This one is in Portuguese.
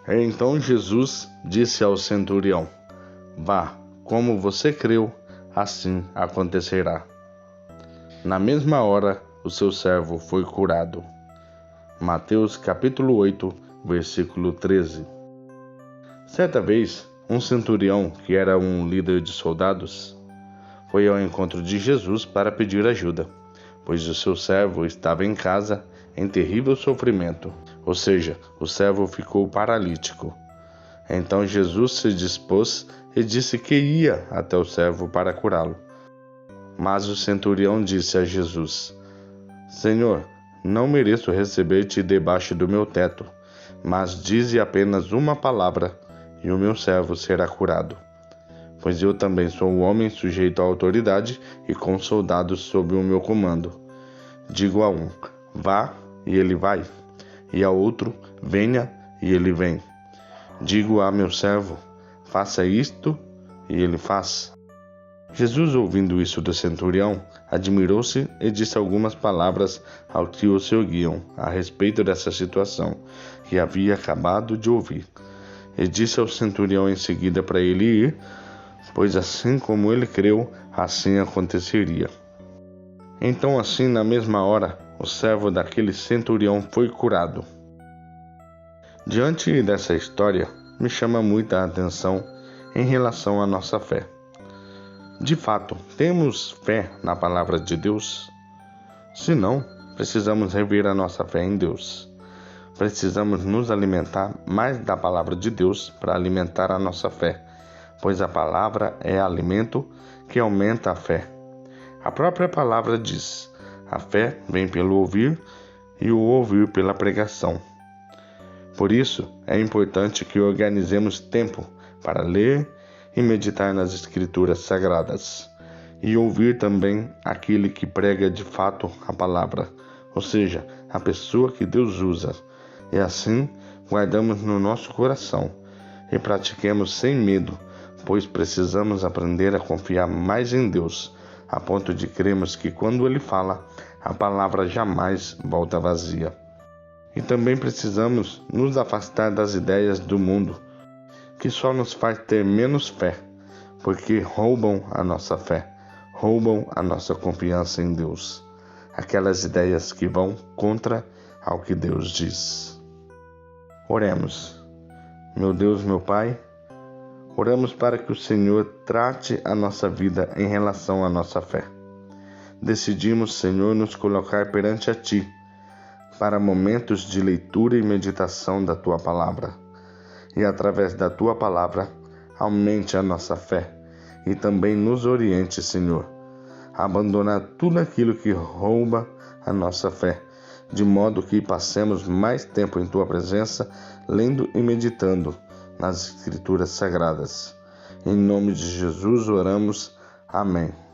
Então Jesus disse ao centurião: vá, como você creu, assim acontecerá. Na mesma hora, o seu servo foi curado. Mateus capítulo 8, versículo 13. Certa vez, um centurião, que era um líder de soldados, foi ao encontro de Jesus para pedir ajuda, pois o seu servo estava em casa em terrível sofrimento, ou seja, o servo ficou paralítico. Então Jesus se dispôs e disse que ia até o servo para curá-lo. Mas o centurião disse a Jesus: Senhor, não mereço receber-te debaixo do meu teto, mas dize apenas uma palavra e o meu servo será curado. Pois eu também sou um homem sujeito à autoridade e com soldados sob o meu comando. Digo a um: vá, e ele vai, e ao outro: venha, e ele vem. Digo a meu servo: faça isto, e ele faz. Jesus, ouvindo isso do centurião, admirou-se e disse algumas palavras ao que o seguiam a respeito dessa situação que havia acabado de ouvir. E disse ao centurião em seguida para ele ir, pois assim como ele creu, assim aconteceria. Então, assim, na mesma hora, o servo daquele centurião foi curado. Diante dessa história, me chama muita atenção em relação à nossa fé. De fato, temos fé na palavra de Deus? Se não, precisamos rever a nossa fé em Deus. Precisamos nos alimentar mais da palavra de Deus para alimentar a nossa fé, pois a palavra é alimento que aumenta a fé. A própria palavra diz: a fé vem pelo ouvir e o ouvir pela pregação. Por isso, é importante que organizemos tempo para ler e meditar nas Escrituras Sagradas, e ouvir também aquele que prega de fato a palavra, ou seja, a pessoa que Deus usa, e assim guardamos no nosso coração e pratiquemos sem medo, pois precisamos aprender a confiar mais em Deus, a ponto de crermos que quando Ele fala, a palavra jamais volta vazia. E também precisamos nos afastar das ideias do mundo, que só nos faz ter menos fé, porque roubam a nossa fé, roubam a nossa confiança em Deus. Aquelas ideias que vão contra ao que Deus diz. Oremos. Meu Deus, meu Pai, oramos para que o Senhor trate a nossa vida em relação à nossa fé. Decidimos, Senhor, nos colocar perante a Ti, para momentos de leitura e meditação da Tua Palavra. E através da Tua Palavra, aumente a nossa fé e também nos oriente, Senhor, a abandonar tudo aquilo que rouba a nossa fé, de modo que passemos mais tempo em Tua presença, lendo e meditando nas Escrituras Sagradas. Em nome de Jesus oramos. Amém.